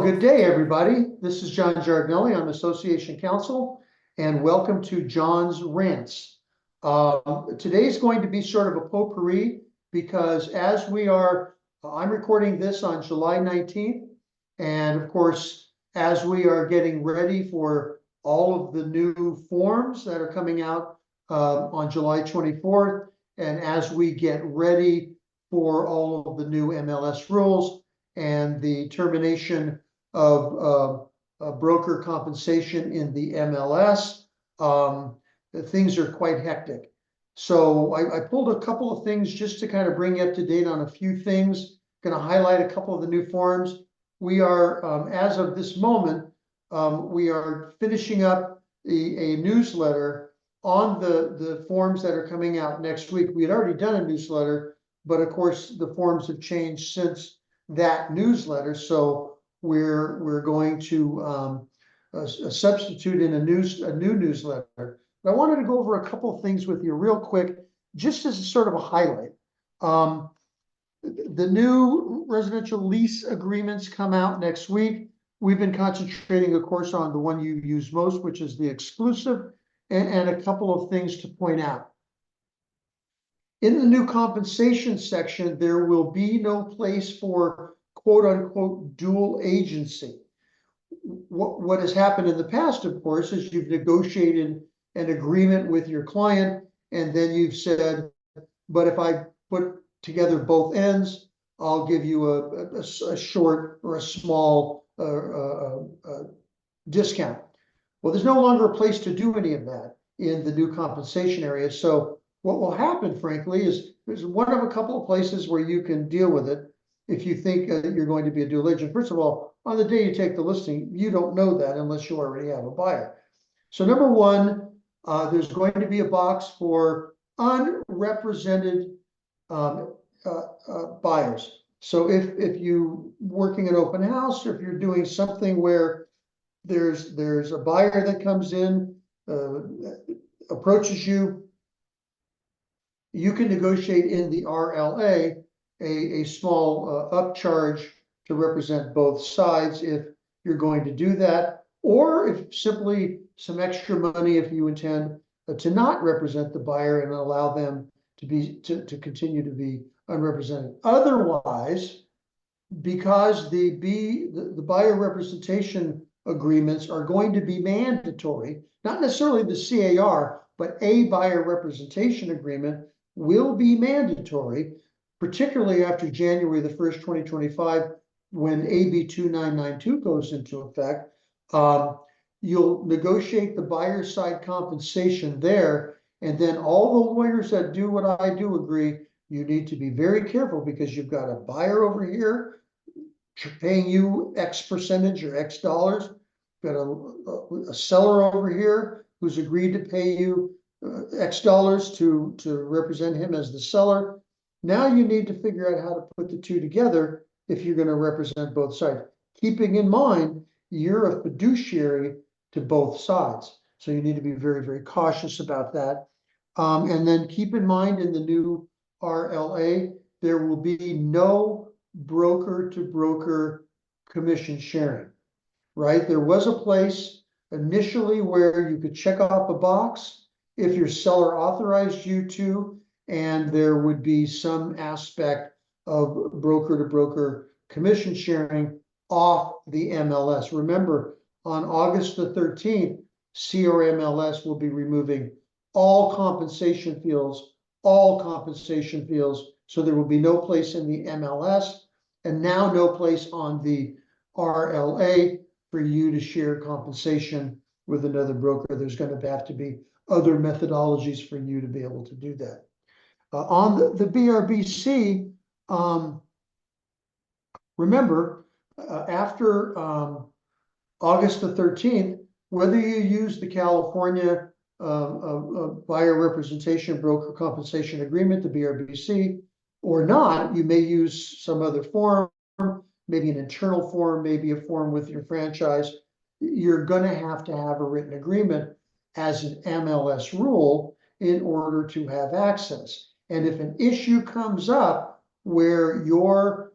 good day, everybody. This is John Giardinelli. I'm Association Counsel, and welcome to John's Rants. Today's going to be sort of a potpourri because I'm recording this on July 19th, and of course, as we are getting ready for all of the new forms that are coming out on July 24th, and as we get ready for all of the new MLS rules and the termination of broker compensation in the MLS, things are quite hectic. So I pulled a couple of things just to kind of bring you up to date on a few things. Going to highlight a couple of the new forms. We are, as of this moment, we are finishing up a newsletter on the forms that are coming out next week. We had already done a newsletter, but of course the forms have changed since that newsletter. So we're going to substitute in a new newsletter. But I wanted to go over a couple of things with you real quick, just as a sort of a highlight. The new residential lease agreements come out next week. We've been concentrating, of course, on the one you use most, which is the exclusive, and a couple of things to point out. In the new compensation section, there will be no place for quote unquote dual agency. What has happened in the past, of course, is you've negotiated an agreement with your client, and then you've said, but if I put together both ends, I'll give you a short or a small discount. Well, there's no longer a place to do any of that in the new compensation area. So what will happen, frankly, is there's one of a couple of places where you can deal with it if you think that you're going to be a dual agent. First of all, on the day you take the listing, you don't know that unless you already have a buyer. So number one, there's going to be a box for unrepresented buyers. So if you working an open house, or if you're doing something where there's a buyer that comes in, approaches you, you can negotiate in the RLA a small upcharge to represent both sides if you're going to do that, or if simply some extra money if you intend to not represent the buyer and allow them to continue to be unrepresented. Otherwise, because the buyer representation agreements are going to be mandatory, not necessarily the CAR, but a buyer representation agreement will be mandatory, particularly after January the 1st, 2025, when AB 2992 goes into effect. You'll negotiate the buyer side compensation there, and then all the lawyers that do what I do agree, you need to be very careful because you've got a buyer over here paying you X percentage or X dollars. You've got a seller over here who's agreed to pay you X dollars to represent him as the seller. Now you need to figure out how to put the two together if you're going to represent both sides, keeping in mind you're a fiduciary to both sides. So you need to be very, very cautious about that. And then keep in mind in the new RLA, there will be no broker to broker commission sharing, right? There was a place initially where you could check off a box if your seller authorized you to, and there would be some aspect of broker to broker commission sharing off the MLS. Remember, on August the 13th, CRMLS will be removing all compensation fields, so there will be no place in the MLS, and now no place on the RLA for you to share compensation with another broker. There's going to have to be other methodologies for you to be able to do that. On the BRBC, remember, after August the 13th, whether you use the California buyer representation broker compensation agreement, the BRBC, or not, you may use some other form, maybe an internal form, maybe a form with your franchise. You're going to have a written agreement as an MLS rule in order to have access. And if an issue comes up where you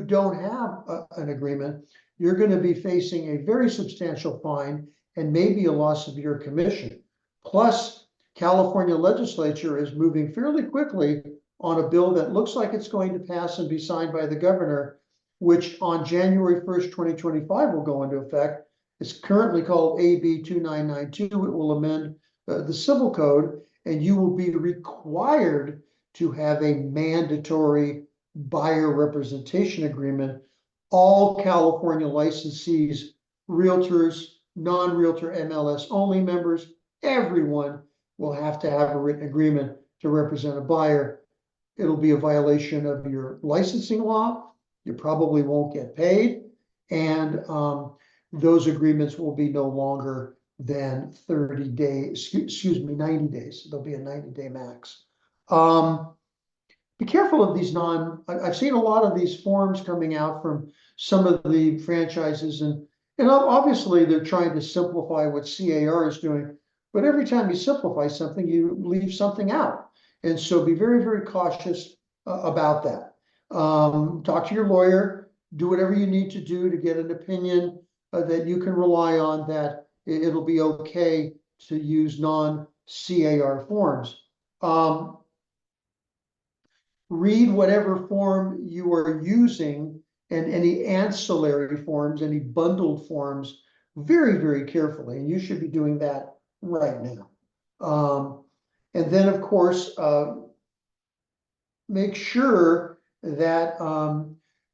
don't have an agreement, you're going to be facing a very substantial fine and maybe a loss of your commission. Plus, California legislature is moving fairly quickly on a bill that looks like it's going to pass and be signed by the governor, which on January 1st, 2025 will go into effect. It's currently called AB 2992. It will amend the civil code, and you will be required to have a mandatory buyer representation agreement. All California licensees, realtors, non-realtor MLS only members, everyone will have to have a written agreement to represent a buyer. It'll be a violation of your licensing law. You probably won't get paid. And those agreements will be no longer than 30 days, excuse me, 90 days. There'll be a 90-day max. Be careful of these I've seen a lot of these forms coming out from some of the franchises, and obviously they're trying to simplify what CAR is doing, but every time you simplify something, you leave something out. And so be very, very cautious about that. Talk to your lawyer, do whatever you need to do to get an opinion that you can rely on, that it'll be okay to use non-CAR forms. Read whatever form you are using and any ancillary forms, any bundled forms, very, very carefully. And you should be doing that right now. And then, of course, make sure that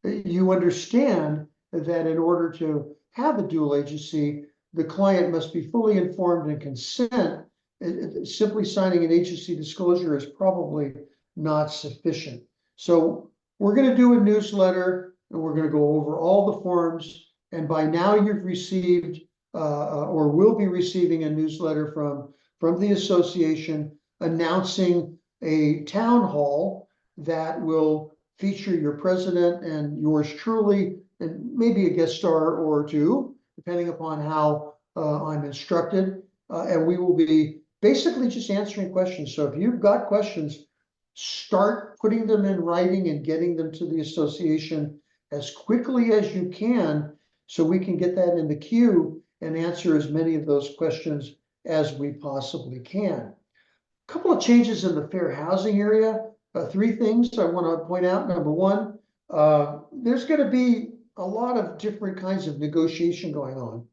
you understand that in order to have a dual agency, the client must be fully informed and consent. Simply signing an agency disclosure is probably not sufficient. So we're going to do a newsletter, and we're going to go over all the forms. And by now you've received or will be receiving a newsletter from the association announcing a town hall that will feature your president and yours truly, and maybe a guest star or two, depending upon how I'm instructed. And we will be basically just answering questions. So if you've got questions, start putting them in writing and getting them to the association as quickly as you can, so we can get that in the queue and answer as many of those questions as we possibly can. A couple of changes in the fair housing area. 3 things I want to point out. Number one, there's going to be a lot of different kinds of negotiation going on.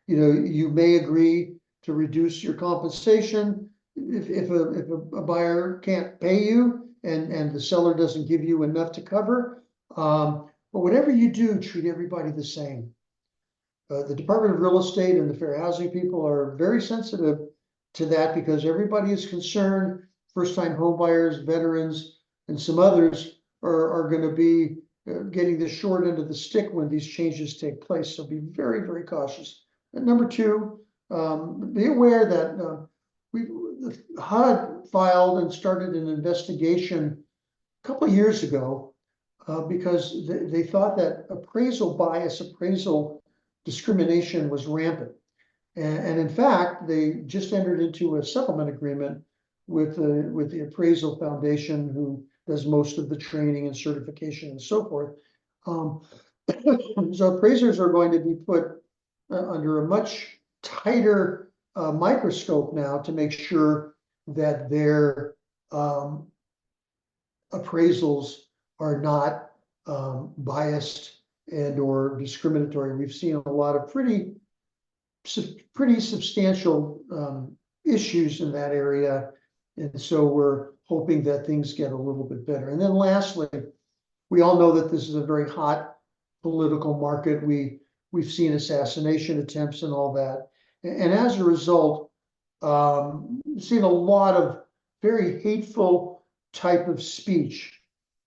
You know, you may agree to reduce your compensation if a buyer can't pay you and the seller doesn't give you enough to cover. But whatever you do, treat everybody the same. The Department of Real Estate and the fair housing people are very sensitive to that, because everybody is concerned. First-time home buyers, veterans, and some others are going to be getting the short end of the stick when these changes take place. So be very, very cautious. And number 2, be aware that the HUD filed and started an investigation a couple of years ago because they thought that appraisal bias, appraisal discrimination was rampant. And in fact, they just entered into a settlement agreement with the Appraisal Foundation, who does most of the training and certification and so forth. So appraisers are going to be put under a much tighter microscope now to make sure that their appraisals are not biased and or discriminatory. We've seen a lot of pretty substantial issues in that area. And so we're hoping that things get a little bit better. And then lastly, we all know that this is a very hot political market. We've seen assassination attempts and all that. And as a result, we've seen a lot of very hateful type of speech.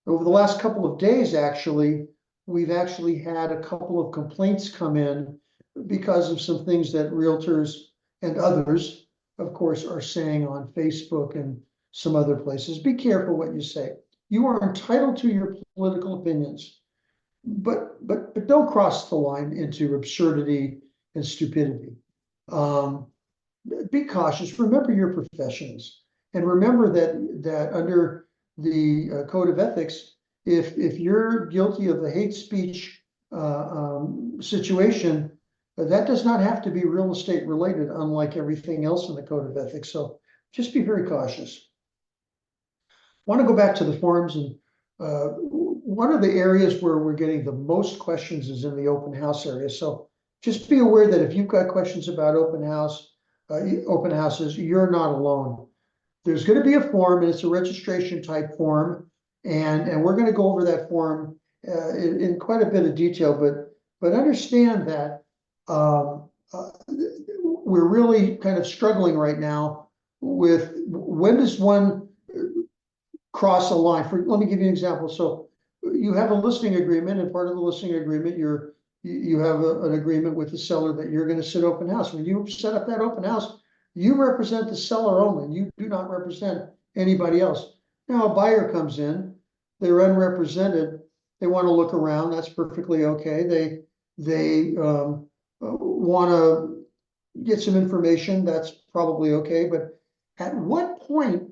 Over the last couple of days, actually, we've actually had a couple of complaints come in because of some things that realtors and others, of course, are saying on Facebook and some other places. Be careful what you say. You are entitled to your political opinions, but don't cross the line into absurdity and stupidity. Be cautious. Remember your professions, and remember that under the code of ethics, if you're guilty of a hate speech situation, that does not have to be real estate related, unlike everything else in the code of ethics. So just be very cautious. Want to go back to the forums, and one of the areas where we're getting the most questions is in the open house area. So just be aware that if you've got questions about open houses, you're not alone. There's going to be a form, and it's a registration type form, and we're going to go over that form in quite a bit of detail. But understand that we're really kind of struggling right now with when does one cross a line. Let me give you an example. So you have a listing agreement, and part of the listing agreement, you have an agreement with the seller that you're going to sit open house. When you set up that open house, you represent the seller only. You do not represent anybody else. Now a buyer comes in, they're unrepresented. They want to look around. That's perfectly okay. They want to get some information. That's probably okay. But at what point,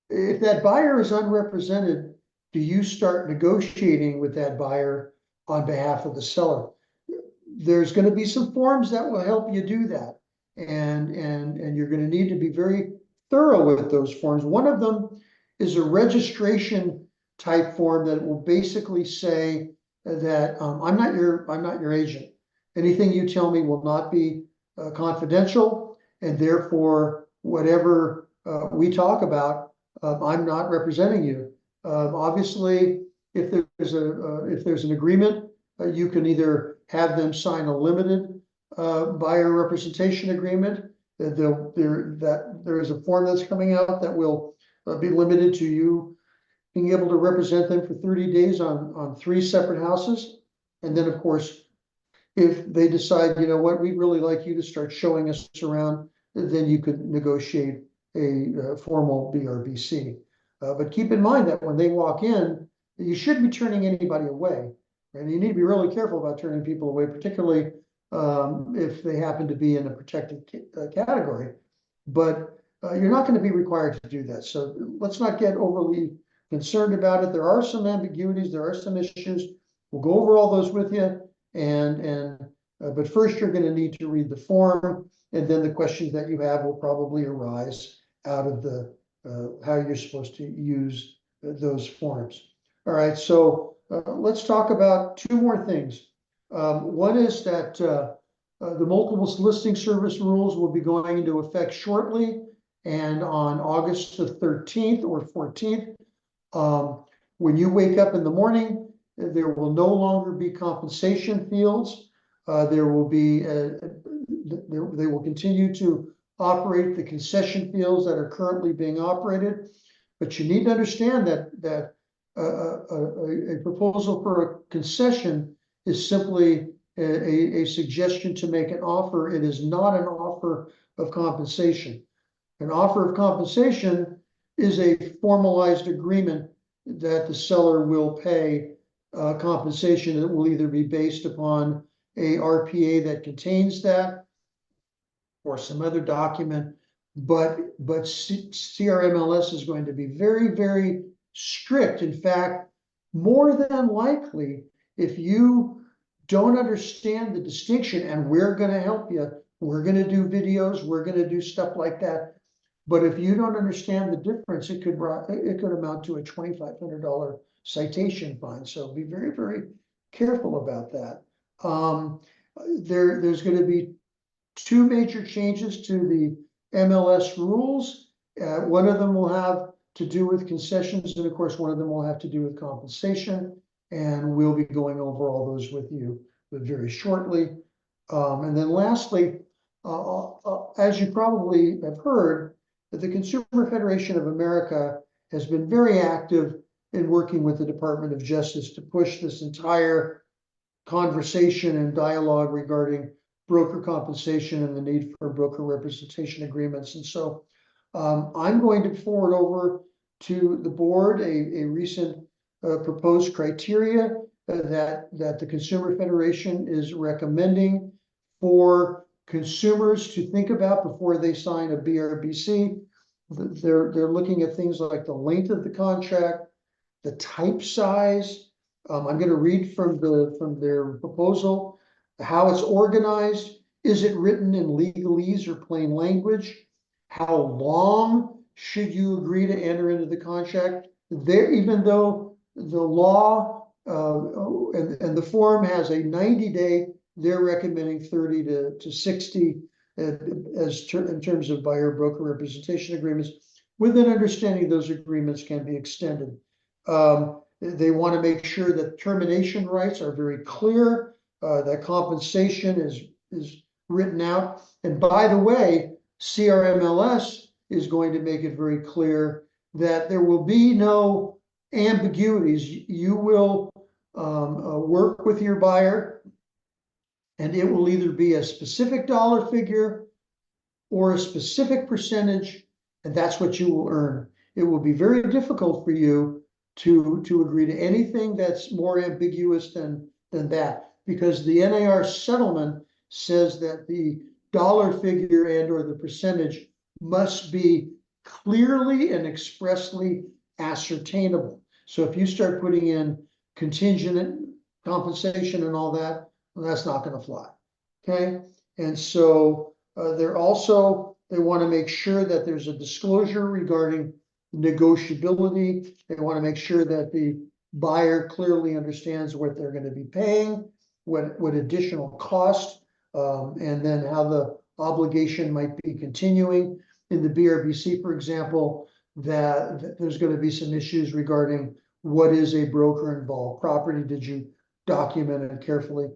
if that buyer is unrepresented, do you start negotiating with that buyer on behalf of the seller? There's going to be some forms that will help you do that. And you're going to need to be very thorough with those forms. One of them is a registration type form that will basically say that I'm not your agent. Anything you tell me will not be confidential, and therefore whatever we talk about, I'm not representing you. Obviously, if there's an agreement, you can either have them sign a limited buyer representation agreement. There is a form that's coming out that will be limited to you being able to represent them for 30 days on 3 separate houses. And then, of course, if they decide, you know what, we'd really like you to start showing us around, then you could negotiate a formal BRBC. But keep in mind that when they walk in, you shouldn't be turning anybody away. And you need to be really careful about turning people away, particularly if they happen to be in a protected category. But you're not going to be required to do that. So let's not get overly concerned about it. There are some ambiguities. There are some issues. We'll go over all those with you. But first, you're going to need to read the form, and then the questions that you have will probably arise out of the how you're supposed to use those forms. All right, so let's talk about 2 more things. One is that the multiple listing service rules will be going into effect shortly, and on August the 13th or 14th, when you wake up in the morning, there will no longer be compensation fields. There will be they will continue to operate the concession fields that are currently being operated. But you need to understand that a proposal for a concession is simply a suggestion to make an offer. It is not an offer of compensation. An offer of compensation is a formalized agreement that the seller will pay compensation that will either be based upon a RPA that contains that or some other document. But CRMLS is going to be very, very strict. In fact, more than likely, if you don't understand the distinction, and we're going to help you, we're going to do videos, we're going to do stuff like that. But if you don't understand the difference, it could amount to a $2,500 citation fine. So be very, very careful about that. There's going to be 2 major changes to the MLS rules. One of them will have to do with concessions, and of course, one of them will have to do with compensation. And we'll be going over all those with you very shortly. And then lastly, as you probably have heard, the Consumer Federation of America has been very active in working with the Department of Justice to push this entire conversation and dialogue regarding broker compensation and the need for broker representation agreements. And so I'm going to forward over to the board a recent proposed criteria that the Consumer Federation is recommending for consumers to think about before they sign a BRBC. They're looking at things like the length of the contract, the type size, I'm going to read from their proposal, how it's organized. Is it written in legalese or plain language? How long should you agree to enter into the contract? There, even though the law and the form has a 90-day, they're recommending 30 to 60 in terms of buyer broker representation agreements, with an understanding those agreements can be extended. They want to make sure that termination rights are very clear, that compensation is written out. And by the way, CRMLS is going to make it very clear that there will be no ambiguities. You will work with your buyer, and it will either be a specific dollar figure or a specific percentage, and that's what you will earn. It will be very difficult for you to agree to anything that's more ambiguous than that, because the NAR settlement says that the dollar figure and or the percentage must be clearly and expressly ascertainable. So if you start putting in contingent compensation and all that, well, that's not going to fly. Okay, and so they want to make sure that there's a disclosure regarding negotiability. They want to make sure that the buyer clearly understands what they're going to be paying, what additional cost, and then how the obligation might be continuing. In the BRBC, for example, that there's going to be some issues regarding what is a broker involved property. Did you document it carefully?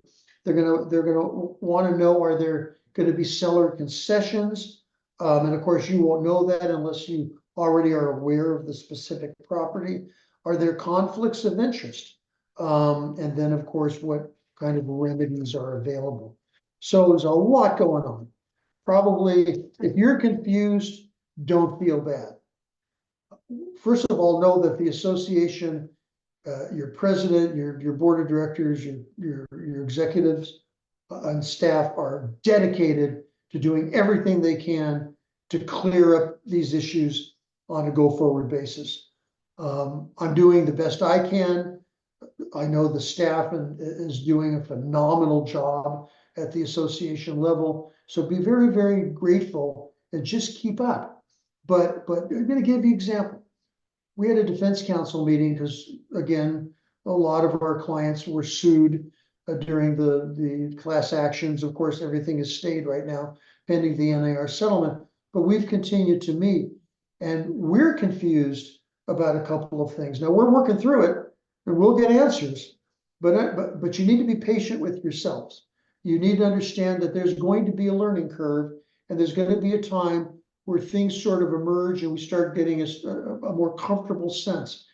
They're gonna want to know, are there going to be seller concessions? And of course, you won't know that unless you already are aware of the specific property. Are there conflicts of interest? And then, of course, what kind of remedies are available? So there's a lot going on. Probably, if you're confused, don't feel bad. First of all, know that the association, your president, your board of directors, your executives and staff are dedicated to doing everything they can to clear up these issues on a go-forward basis. I'm doing the best I can. I know the staff is doing a phenomenal job at the association level. So be very, very grateful and just keep up. But I'm going to give you an example. We had a defense counsel meeting because, again, a lot of our clients were sued during the class actions. Of course, everything is stayed right now pending the NAR settlement, but we've continued to meet, and we're confused about a couple of things. Now we're working through it, and we'll get answers, but you need to be patient with yourselves. You need to understand that there's going to be a learning curve, and there's going to be a time where things sort of emerge and we start getting a more comfortable sense.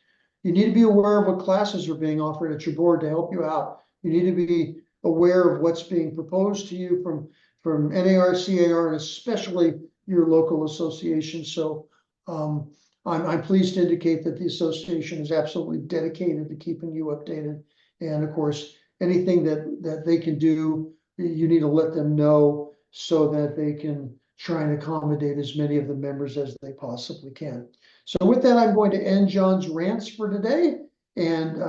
You need to be aware of what classes are being offered at your board to help you out. You need to be aware of what's being proposed to you from NAR, CAR, and especially your local association. So I'm pleased to indicate that the association is absolutely dedicated to keeping you updated. And of course, anything that they can do, you need to let them know so that they can try and accommodate as many of the members as they possibly can. So with that, I'm going to end John's rants for today, and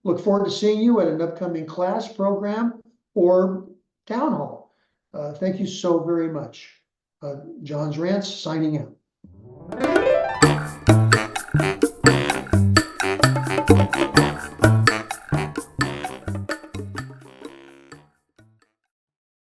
look forward to seeing you at an upcoming class, program, or town hall. Thank you so very much. John's rants signing out.